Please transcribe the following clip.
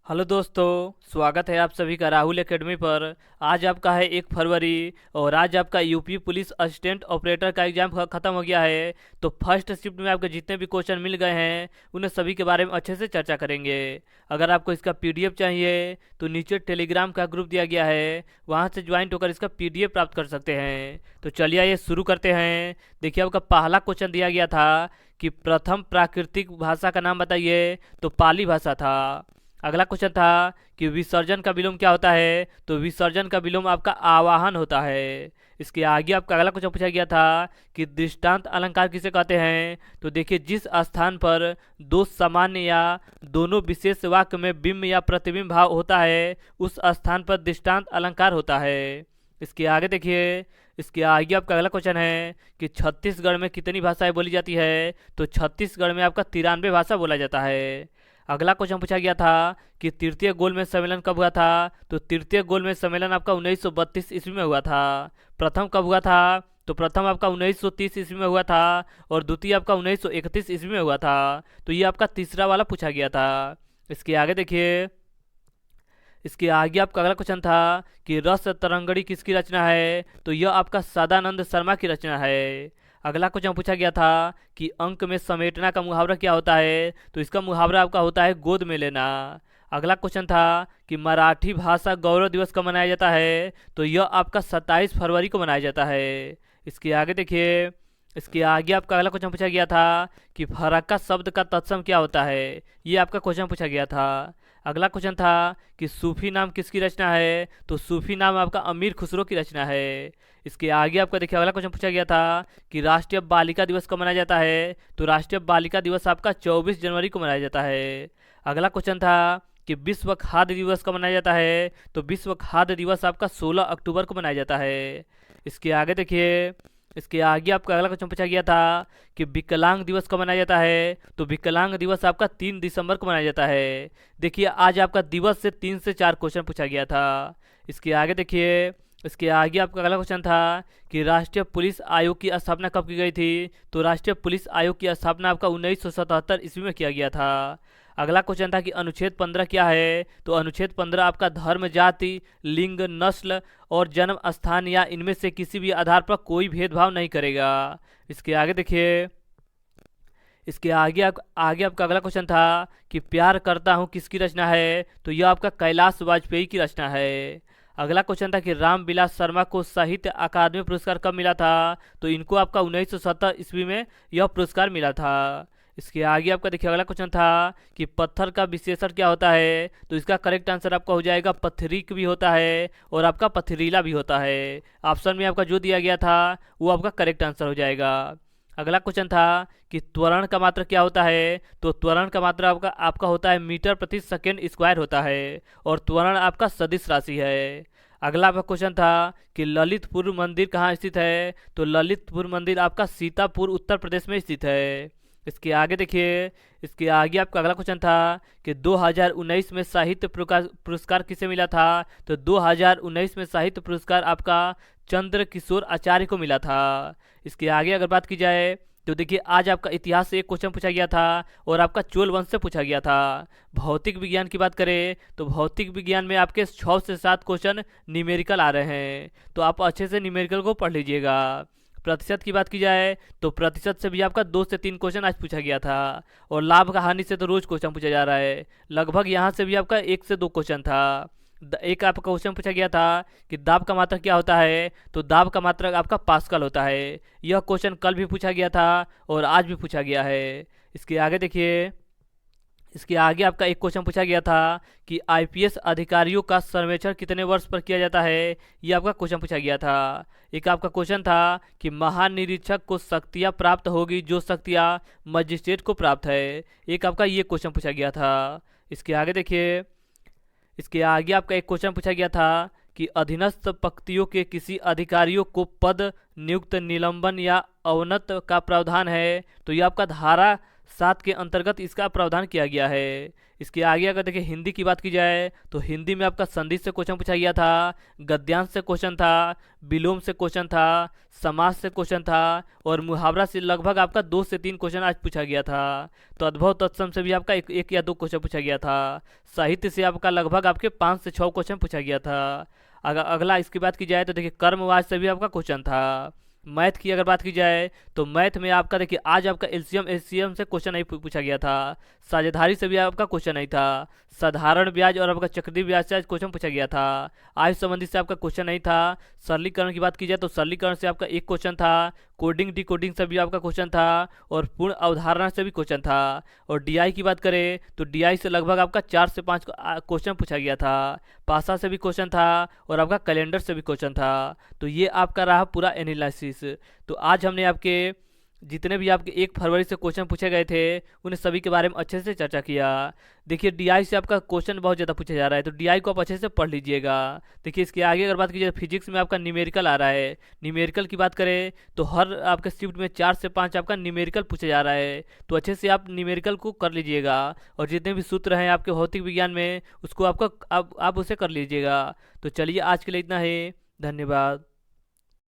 Hello दोस्तों, स्वागत है आप सभी का राहुल एकेडमी पर। आज आपका है 1 फरवरी और आज आपका यूपी पुलिस असिस्टेंट ऑपरेटर का एग्जाम ख़त्म हो गया है। तो फर्स्ट शिफ्ट में आपके जितने भी क्वेश्चन मिल गए हैं उन्हें सभी के बारे में अच्छे से चर्चा करेंगे। अगर आपको इसका पीडीएफ चाहिए तो नीचे टेलीग्राम का ग्रुप दिया गया है, वहाँ से ज्वाइंट होकर इसका पीडीएफ प्राप्त कर सकते हैं। तो चलिए ये शुरू करते हैं। देखिए आपका पहला क्वेश्चन दिया गया था कि प्रथम प्राकृतिक भाषा का नाम बताइए, तो पाली भाषा था। अगला क्वेश्चन था कि विसर्जन का विलोम क्या होता है, तो विसर्जन का विलोम आपका आवाहन होता है। इसके आगे आपका अगला क्वेश्चन पूछा गया था कि दृष्टांत अलंकार किसे कहते हैं, तो देखिए जिस स्थान पर दो सामान्य या दोनों विशेष वाक्य में बिंब या प्रतिबिंब भाव होता है उस स्थान पर दृष्टांत अलंकार होता है। इसके आगे देखिए, इसके आगे आपका अगला क्वेश्चन है कि छत्तीसगढ़ में कितनी भाषाएं बोली जाती है, तो छत्तीसगढ़ में आपका 93 भाषा बोला जाता है। अगला क्वेश्चन पूछा गया था कि तृतीय गोलमेज सम्मेलन कब हुआ था, तो तृतीय गोलमेज सम्मेलन आपका 1932 ईस्वी में हुआ था। प्रथम कब हुआ था, तो प्रथम आपका 1930 ईस्वी में हुआ था और द्वितीय आपका 1931 ईस्वी में हुआ था। तो ये आपका तीसरा वाला पूछा गया था। इसके आगे देखिए, इसके आगे आपका अगला क्वेश्चन था कि रस तरंगड़ी किसकी रचना है, तो यह आपका सदानंद शर्मा की रचना है। अगला क्वेश्चन पूछा गया था कि अंक में समेटना का मुहावरा क्या होता है, तो इसका मुहावरा आपका होता है गोद में लेना। अगला क्वेश्चन था कि मराठी भाषा गौरव दिवस कब मनाया जाता है, तो यह आपका 27 फरवरी को मनाया जाता है। इसके आगे देखिए, इसके आगे आपका अगला क्वेश्चन पूछा गया था कि फरक्का शब्द का तत्सम क्या होता है, ये आपका क्वेश्चन पूछा गया था। अगला क्वेश्चन था कि सूफी नाम किसकी रचना है, तो सूफी नाम आपका अमीर खुसरो की रचना है। इसके आगे आपका देखिए अगला क्वेश्चन पूछा गया था कि राष्ट्रीय बालिका दिवस कब मनाया जाता है, तो राष्ट्रीय बालिका दिवस आपका 24 जनवरी को मनाया जाता है। अगला क्वेश्चन था कि विश्व खाद्य दिवस कब मनाया जाता है, तो विश्व खाद्य दिवस आपका 16 अक्टूबर को मनाया जाता है। इसके आगे देखिए, इसके आगे आपका अगला क्वेश्चन पूछा गया था कि विकलांग दिवस कब मनाया जाता है, तो विकलांग दिवस आपका 3 दिसंबर को मनाया जाता है। देखिए आज आपका दिवस से 3 से 4 क्वेश्चन पूछा गया था। इसके आगे देखिए, इसके आगे आपका अगला क्वेश्चन था कि राष्ट्रीय पुलिस आयोग की स्थापना कब की गई थी, तो राष्ट्रीय पुलिस आयोग की स्थापना आपका 1977 ईस्वी में किया गया था। अगला क्वेश्चन था कि अनुच्छेद 15 क्या है, तो अनुच्छेद 15 आपका धर्म, जाति, लिंग, नस्ल और जन्म स्थान या इनमें से किसी भी आधार पर कोई भेदभाव नहीं करेगा। इसके आगे देखिए, इसके आगे आपका अगला क्वेश्चन था कि प्यार करता हूँ किसकी रचना है, तो यह आपका कैलाश वाजपेयी की रचना है। अगला क्वेश्चन था कि रामविलास शर्मा को साहित्य अकादमी पुरस्कार कब मिला था, तो इनको आपका 1970 ईस्वी में यह पुरस्कार मिला था। इसके आगे आपका देखिए अगला क्वेश्चन था कि पत्थर का विशेषण क्या होता है, तो इसका करेक्ट आंसर आपका हो जाएगा पत्थरीक भी होता है और आपका पथरीला भी होता है। ऑप्शन में आपका जो दिया गया था वो आपका करेक्ट आंसर हो जाएगा। अगला क्वेश्चन था कि त्वरण का मात्रक क्या होता है, तो त्वरण का मात्रक आपका आपका होता है मीटर प्रति सेकेंड स्क्वायर होता है और त्वरण आपका सदिश राशि है। अगला आपका क्वेश्चन था कि ललितपुर मंदिर कहाँ स्थित है, तो ललितपुर मंदिर आपका सीतापुर उत्तर प्रदेश में स्थित है। इसके आगे देखिए, इसके आगे आपका अगला क्वेश्चन था कि 2019 में साहित्य पुरस्कार किसे मिला था, तो 2019 में साहित्य पुरस्कार आपका चंद्र किशोर आचार्य को मिला था। इसके आगे अगर बात की जाए तो देखिए आज आपका इतिहास से एक क्वेश्चन पूछा गया था और आपका चोल वंश से पूछा गया था। भौतिक विज्ञान की बात करें तो भौतिक विज्ञान में आपके 6 से 7 क्वेश्चन न्यूमेरिकल आ रहे हैं, तो आप अच्छे से न्यूमेरिकल को पढ़ लीजिएगा। प्रतिशत की बात की जाए तो प्रतिशत से भी आपका 2 से 3 क्वेश्चन आज पूछा गया था और लाभ का हानि से तो रोज क्वेश्चन पूछा जा रहा है। लगभग यहाँ से भी आपका 1 से 2 क्वेश्चन था। एक आपका क्वेश्चन पूछा गया था कि दाब का मात्रक क्या होता है, तो दाब का मात्रक आपका पास्कल होता है। यह क्वेश्चन कल भी पूछा गया था और आज भी पूछा गया है। इसके आगे देखिए, इसके आगे आपका एक क्वेश्चन पूछा गया था कि आईपीएस अधिकारियों का सर्वेक्षण कितने वर्ष पर किया जाता है, ये आपका क्वेश्चन पूछा गया था। एक आपका क्वेश्चन था कि महानिरीक्षक को शक्तियाँ प्राप्त होगी जो शक्तियाँ मजिस्ट्रेट को प्राप्त है, एक आपका ये क्वेश्चन पूछा गया था। इसके आगे देखिए, इसके आगे आपका एक क्वेश्चन पूछा गया था कि अधीनस्थ पंक्तियों के किसी अधिकारियों को पद नियुक्त, निलंबन या अवनत का प्रावधान है, तो ये आपका धारा 7 के अंतर्गत इसका प्रावधान किया गया है। इसके आगे अगर देखिए हिंदी की बात की जाए तो हिंदी में आपका संधि से क्वेश्चन पूछा गया था, गद्यांश से क्वेश्चन था, विलोम से क्वेश्चन था, समास से क्वेश्चन था और मुहावरा से लगभग आपका 2 से 3 क्वेश्चन आज पूछा गया था। तो अद्भव तत्सम से भी आपका एक या 2 क्वेश्चन पूछा गया था। साहित्य से आपका लगभग आपके 5 से 6 क्वेश्चन पूछा गया था। अगर अगला इसकी बात की जाए तो देखिए कर्मवाद से भी आपका क्वेश्चन था। मैथ की अगर बात की जाए तो मैथ में आपका देखिए आज आपका एलसीएम एचसीएम से क्वेश्चन नहीं पूछा गया था। साझेदारी से भी आपका क्वेश्चन नहीं था। साधारण ब्याज और आपका चक्रवृद्धि ब्याज से आज क्वेश्चन पूछा गया था। आय संबंधी से आपका क्वेश्चन नहीं था। सरलीकरण की बात की जाए तो सरलीकरण से आपका एक क्वेश्चन था। कोडिंग डिकोडिंग से भी आपका क्वेश्चन था और पूर्ण अवधारणा से भी क्वेश्चन था। और डीआई की बात करें तो डीआई से लगभग आपका 4 से 5 क्वेश्चन पूछा गया था। पासा से भी क्वेश्चन था और आपका कैलेंडर से भी क्वेश्चन था। तो ये आपका रहा पूरा एनालिसिस। तो आज हमने आपके जितने भी आपके 1 फरवरी से क्वेश्चन पूछे गए थे उन्हें सभी के बारे में अच्छे से चर्चा किया। देखिए डीआई से आपका क्वेश्चन बहुत ज़्यादा पूछा जा रहा है, तो डीआई को आप अच्छे से पढ़ लीजिएगा। देखिए इसके आगे अगर बात की जाए फिजिक्स में आपका न्यूमेरिकल आ रहा है। न्यूमेरिकल की बात करें तो हर आपके शिफ्ट में 4 से 5 आपका न्यूमेरिकल पूछा जा रहा है, तो अच्छे से आप न्यूमेरिकल को कर लीजिएगा। और जितने भी सूत्र हैं आपके भौतिक विज्ञान में उसको आपका आप उसे कर लीजिएगा। तो चलिए आज के लिए इतना ही, धन्यवाद।